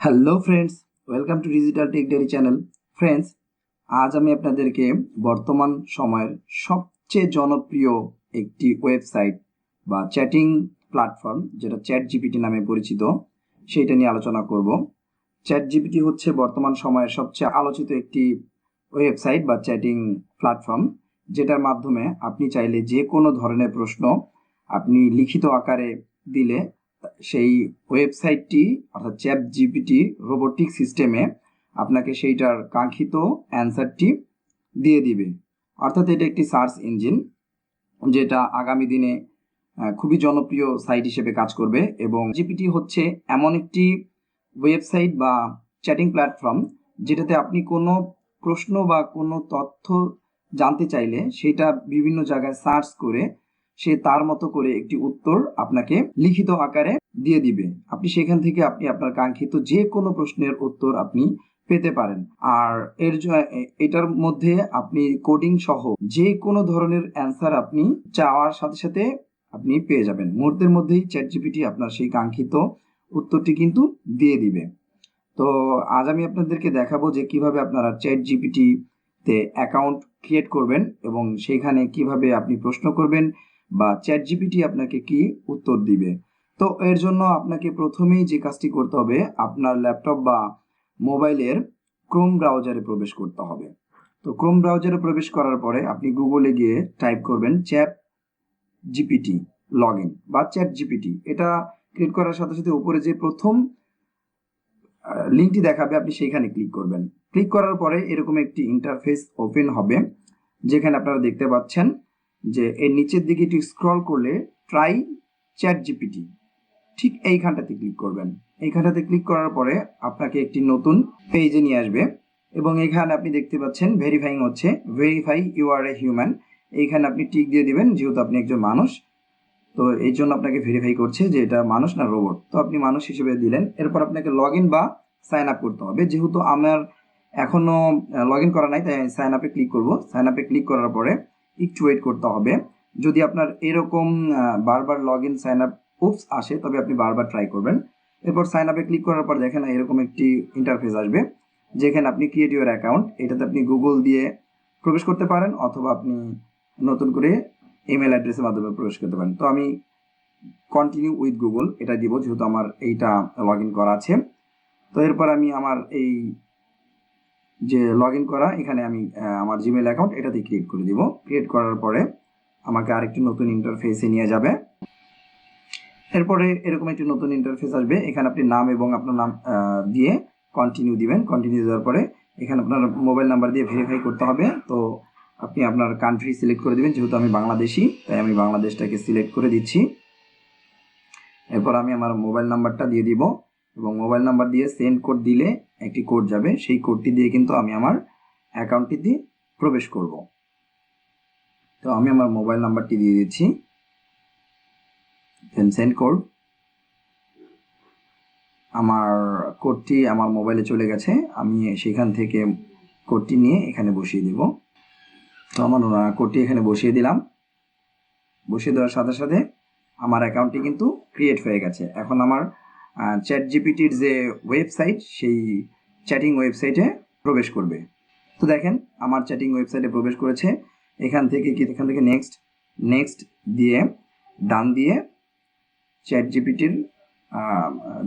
Hello friends, welcome to digital tech daily channel. Friends, আজ আমি আপনাদেরকে বর্তমান সময়ের সবচেয়ে জনপ্রিয় একটি ওয়েবসাইট বা চ্যাটিং প্ল্যাটফর্ম, যেটা চ্যাট জিপিটি নামে পরিচিত, সেইটা নিয়ে আলোচনা করব। চ্যাট জিপিটি হচ্ছে বর্তমান সময়ের সবচেয়ে আলোচিত একটি ওয়েবসাইট বা চ্যাটিং প্ল্যাটফর্ম, যেটার মাধ্যমে আপনি চাইলে যে কোনো ধরনের প্রশ্ন আপনি লিখিত আকারে দিলে সেই ওয়েবসাইটটি অর্থাৎ চ্যাট জিপিটি রোবোটিক সিস্টেমে আপনাকে সেইটার কাঙ্ক্ষিত অ্যান্সারটি দিয়ে দিবে। অর্থাৎ এটা একটি সার্চ ইঞ্জিন, যেটা আগামী দিনে খুবই জনপ্রিয় সাইট হিসেবে কাজ করবে। এবং জিপিটি হচ্ছে এমন একটি ওয়েবসাইট বা চ্যাটিং প্ল্যাটফর্ম যেটাতে আপনি কোনো প্রশ্ন বা কোনো তথ্য জানতে চাইলে সেটা বিভিন্ন জায়গায় সার্চ করে সে তার মতো করে একটি উত্তর আপনাকে লিখিত আকারে দিয়ে দিবে। আপনি সেখান থেকে আপনি আপনার কাঙ্ক্ষিত যে কোনো প্রশ্নের উত্তর আপনি পেতে পারেন। আর এটার মধ্যে আপনি কোডিং সহ যে কোনো ধরনের অ্যান্সার আপনি চাওয়ার সাথে সাথে আপনি পেয়ে যাবেন। মুহূর্তের মধ্যেই চ্যাট জিপিটি আপনার সেই কাঙ্ক্ষিত উত্তরটি কিন্তু দিয়ে দিবে। তো আজ আমি আপনাদেরকে দেখাবো যে কিভাবে আপনারা চ্যাট জিপিটিতে অ্যাকাউন্ট ক্রিয়েট করবেন এবং সেইখানে কিভাবে আপনি প্রশ্ন করবেন বা চ্যাট জিপিটি আপনাকে কি উত্তর দিবে। তো এর জন্য আপনাকে প্রথমেই যে কাজটি করতে হবে, আপনার ল্যাপটপ বা মোবাইলের ক্রোম ব্রাউজারে প্রবেশ করতে হবে। তো ক্রোম ব্রাউজারে প্রবেশ করার পরে আপনি গুগলে গিয়ে টাইপ করবেন চ্যাট জিপিটি লগ ইন বা চ্যাট জিপিটি। এটা ক্লিক করার সাথে সাথে উপরে যে প্রথম লিঙ্কটি দেখাবে আপনি সেইখানে ক্লিক করবেন। ক্লিক করার পরে এরকম একটি ইন্টারফেস ওপেন হবে, যেখানে আপনারা দেখতে পাচ্ছেন যে এর নিচের দিকে একটু স্ক্রল করলে ট্রাই চ্যাট জিপিটি, ঠিক এইখানটাতে ক্লিক করবেন। এইখানটাতে ক্লিক করার পরে আপনাকে একটি নতুন পেজে নিয়ে আসবে এবং এখানে আপনি দেখতে পাচ্ছেন ভেরিফাইং হচ্ছে, verify you are a human. এইখানে আপনি টিক দিয়ে দিবেন, যেহেতু আপনি একজন মানুষ, তো এই জন্য আপনাকে ভেরিফাই করছে যে এটা মানুষ না রোবট। তো আপনি মানুষ হিসেবে দিলেন। এরপর আপনাকে লগ ইন বা সাইন আপ করতে হবে। যেহেতু আমার এখনো লগ ইন করা নাই, তাই আমি সাইন আপে ক্লিক করব। সাইন আপে ক্লিক করার পরে একটু ওয়েট করতে হবে। যদি আপনার এরকম বারবার লগ ইন সাইন আপ আসে, তবে আপনি বারবার ট্রাই করবেন। এরপর সাইন আপে ক্লিক করার পর দেখেন এরকম একটি ইন্টারফেস আসবে, যেখানে আপনি ক্রিয়েট ইউর অ্যাকাউন্ট, এটাতে আপনি গুগল দিয়ে প্রবেশ করতে পারেন অথবা আপনি নতুন করে ইমেল অ্যাড্রেসের মাধ্যমে প্রবেশ করতে পারেন। তো আমি কন্টিনিউ উইথ গুগল এটা দিব, যেহেতু আমার এইটা লগ ইন করা আছে। তো এরপর আমি আমার এই যে লগ ইন করা, এখানে আমি আমার জিমেল অ্যাকাউন্ট এটাতে ক্রিয়েট করে দিব। ক্রিয়েট করার পরে আমাকে আরেকটি নতুন ইন্টারফেসে নিয়ে যাবে। এরপরে এরকম একটি নতুন ইন্টারফেস আসবে, এখানে আপনি নাম এবং আপনার নাম দিয়ে কন্টিনিউ দিবেন। কন্টিনিউ দেওয়ার পরে এখানে আপনার মোবাইল নাম্বার দিয়ে ভেরিফাই করতে হবে। তো আপনি আপনার কান্ট্রি সিলেক্ট করে দিবেন, যেহেতু আমি বাংলাদেশি তাই আমি বাংলাদেশটাকে সিলেক্ট করে দিচ্ছি। এরপর আমি আমার মোবাইল নাম্বারটা দিয়ে দিব এবং মোবাইল নাম্বার দিয়ে সেন্ড কোড দিলে একটি কোড যাবে, সেই কোডটি দিয়ে কিন্তু আমি আমার অ্যাকাউন্টটিতে প্রবেশ করব। তো আমি আমার মোবাইল নাম্বারটি দিয়ে দিচ্ছি, দেন সেন্ড কোড। আমার কোডটি আমার মোবাইলে চলে গেছে, আমি সেখান থেকে কোডটি নিয়ে এখানে বসিয়ে দিব। তো আমার কোডটি এখানে বসিয়ে দিলাম। বসিয়ে দেওয়ার সাথে সাথে আমার অ্যাকাউন্টটি কিন্তু ক্রিয়েট হয়ে গেছে। এখন আমার চ্যাট জিপিটির যে ওয়েবসাইট, সেই চ্যাটিং ওয়েবসাইটে প্রবেশ করবে। তো দেখেন আমার চ্যাটিং ওয়েবসাইটে প্রবেশ করেছে। এখান থেকে নেক্সট নেক্সট দিয়ে ডান দিয়ে চ্যাট জিপিটির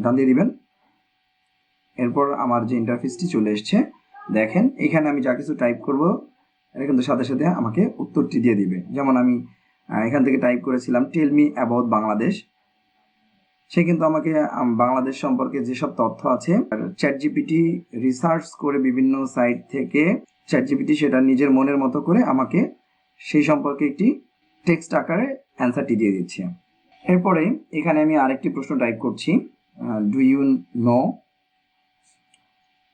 ডান দিয়ে দিবেন। এরপর আমার যে ইন্টারফেসটি চলে এসছে, দেখেন এখানে আমি যা কিছু টাইপ করব এটা কিন্তু সাথে সাথে আমাকে উত্তরটি দিয়ে দিবে। যেমন আমি এখান থেকে টাইপ করেছিলাম টেল মি অ্যাবাউট বাংলাদেশ, সে কিন্তু আমাকে বাংলাদেশ সম্পর্কে যেসব তথ্য আছে চ্যাট জিপিটি রিসার্চ করে বিভিন্ন সাইট থেকে চ্যাট জিপিটি সেটা নিজের মনের মতো করে আমাকে সেই সম্পর্কে একটি টেক্সট আকারে অ্যান্সারটি দিয়ে দিচ্ছে। এরপরে এখানে আমি আরেকটি প্রশ্ন টাইপ করছি, do you know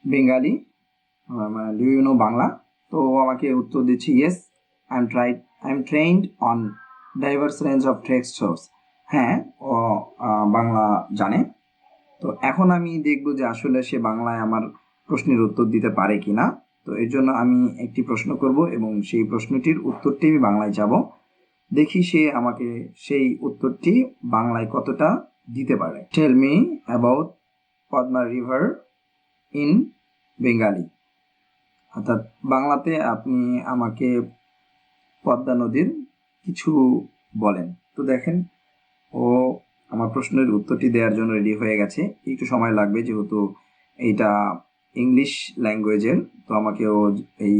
Bengali, do you know Bangla. তো আমাকে উত্তর দিচ্ছি yes I am trained on diverse range of text source. হ্যাঁ, ও বাংলা জানে। তো এখন আমি দেখব যে আসলে সে বাংলায় আমার প্রশ্নের উত্তর দিতে পারে কিনা। তো এর জন্য আমি একটি প্রশ্ন করব এবং সেই প্রশ্নটির উত্তরটি আমি বাংলায় যাব, দেখি সে আমাকে সেই উত্তরটি বাংলায় কতটা দিতে পারে। Tell me about Padma river in Bengali, অর্থাৎ বাংলাতে আপনি আমাকে পদ্মা নদীর কিছু বলেন। তো দেখেন ও আমার প্রশ্নের উত্তরটি দেওয়ার জন্য রেডি হয়ে গেছে। একটু সময় লাগবে যেহেতু এইটা ইংলিশ ল্যাঙ্গুয়েজের, তো আমাকে ও এই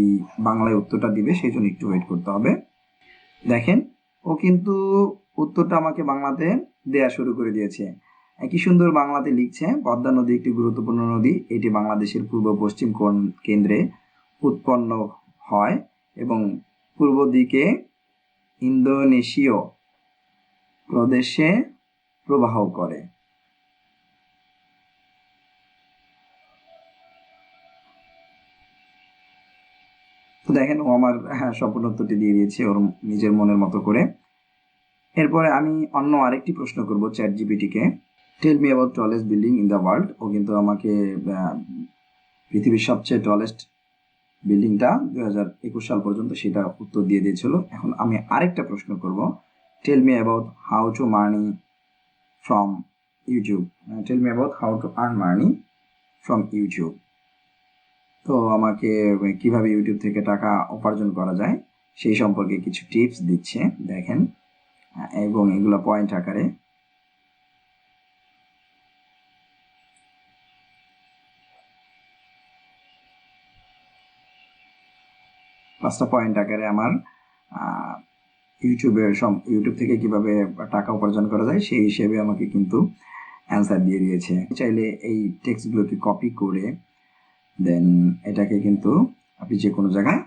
বাংলায় উত্তরটা দিবে, সেই জন্য একটু ওয়েট করতে হবে। দেখেন ও কিন্তু উত্তরটা আমাকে বাংলাতে দেয়া শুরু করে দিয়েছে। কি সুন্দর বাংলাতে লিখছে, পদ্মা নদী একটি গুরুত্বপূর্ণ নদী, এটি বাংলাদেশের পূর্ব পশ্চিম কোণ কেন্দ্রে উৎপন্ন হয় এবং পূর্ব দিকে ইন্দোনেশীয় প্রদেশে প্রবাহ করে। তো দেখেন ও আমার সম্পূর্ণ উত্তরটি দিয়ে দিয়েছে ওর নিজের মনের মতো করে। এরপরে আমি অন্য আরেকটি প্রশ্ন করব চ্যাট জিপিটিকে। Tell me about tallest building in the world. ও কিন্তু আমাকে পৃথিবীর সবচেয়ে টলেস্ট বিল্ডিংটা 2021 সাল পর্যন্ত সেটা উত্তর দিয়ে দিয়েছিল। এখন আমি আরেকটা প্রশ্ন করব, tell me about how to মার্নি from YouTube. Tell me about how to earn মার্নি ফ্রম ইউটিউব। তো আমাকে কিভাবে ইউটিউব থেকে টাকা উপার্জন করা যায় সেই সম্পর্কে কিছু টিপস দিচ্ছে, দেখেন, এবং এগুলো পয়েন্ট আকারে। পাঁচটা পয়েন্ট আকারে আমার ইউটিউব থেকে কিভাবে টাকা উপার্জন করা যায় সেই হিসেবে আমাকে কিন্তু অ্যান্সার দিয়ে দিয়েছে। চাইলে এই টেক্সটগুলোকে কপি করে দেন এটাকে কিন্তু আপনি যে কোনো জায়গায়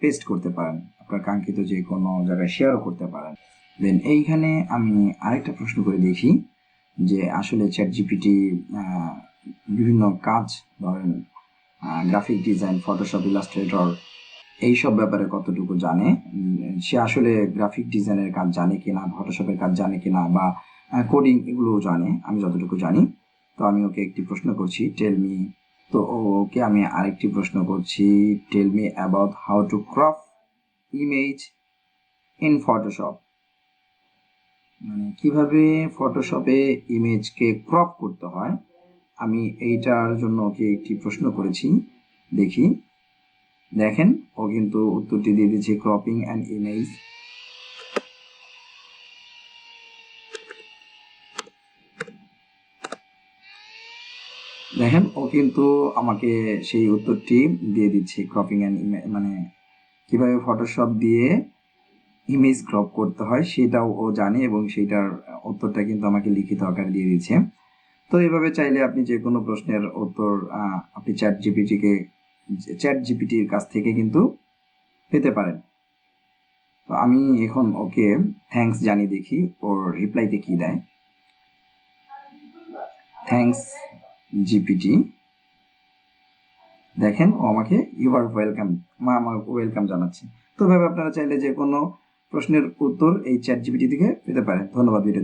পেস্ট করতে পারেন, আপনার কাঙ্ক্ষিত যে কোনো জায়গায় শেয়ারও করতে পারেন। দেন এইখানে আমি আরেকটা প্রশ্ন করে দেখি যে আসলে চ্যাট জিপিটি বিভিন্ন কাজ, ধরেন গ্রাফিক ডিজাইন, ফটোশপ, ইলাস্ট্রেটর, এইসব ব্যাপারে কতটুকু জানে, সে আসলে গ্রাফিক ডিজাইনের কাজ জানে কিনা, ফটোশপের কাজ জানে কিনা, বা কোডিং এগুলোও জানে আমি যতটুকু জানি। তো আমি ওকে একটি প্রশ্ন করছি, টেল মি। তো ওকে আমি আরেকটি প্রশ্ন করছি, tell me about how to crop image in Photoshop. মানে কিভাবে ফটোশপে ইমেজকে ক্রপ করতে হয়, আমি এইটার জন্য ওকে একটি প্রশ্ন করেছি, দেখি। দেখেন ও কিন্তু উত্তরটি দিয়ে দিচ্ছে, ক্রপিং অ্যান ইমেজ। দেখেন ও কিন্তু আমাকে সেই উত্তরটি দিয়ে দিচ্ছে, ক্রপিং অ্যান্ড মানে কিভাবে ফটোশপ দিয়ে ইমেজ ক্রপ করতে হয় সেটাও ও জানে এবং সেইটার উত্তরটা কিন্তু আমাকে লিখিত আকারে দিয়ে দিচ্ছে। তো এভাবে চাইলে আপনি যে কোনো প্রশ্নের উত্তর আপনি চ্যাট জিপিটির কাছ থেকে কিন্তু পেতে পারেন। তো আমি এখন ওকে থ্যাঙ্কস জানিয়ে দেখি ওর রিপ্লাইতে কি দেয়। Thanks GPT. দেখেন ও আমাকে ইউ আর ওয়েলকাম, আমাকে ওয়েলকাম জানাচ্ছে। তো ভাবে আপনারা চাইলে যে কোনো প্রশ্নের উত্তর এই চ্যাট জিপিটি থেকে পেতে পারেন। ধন্যবাদ ভিডিও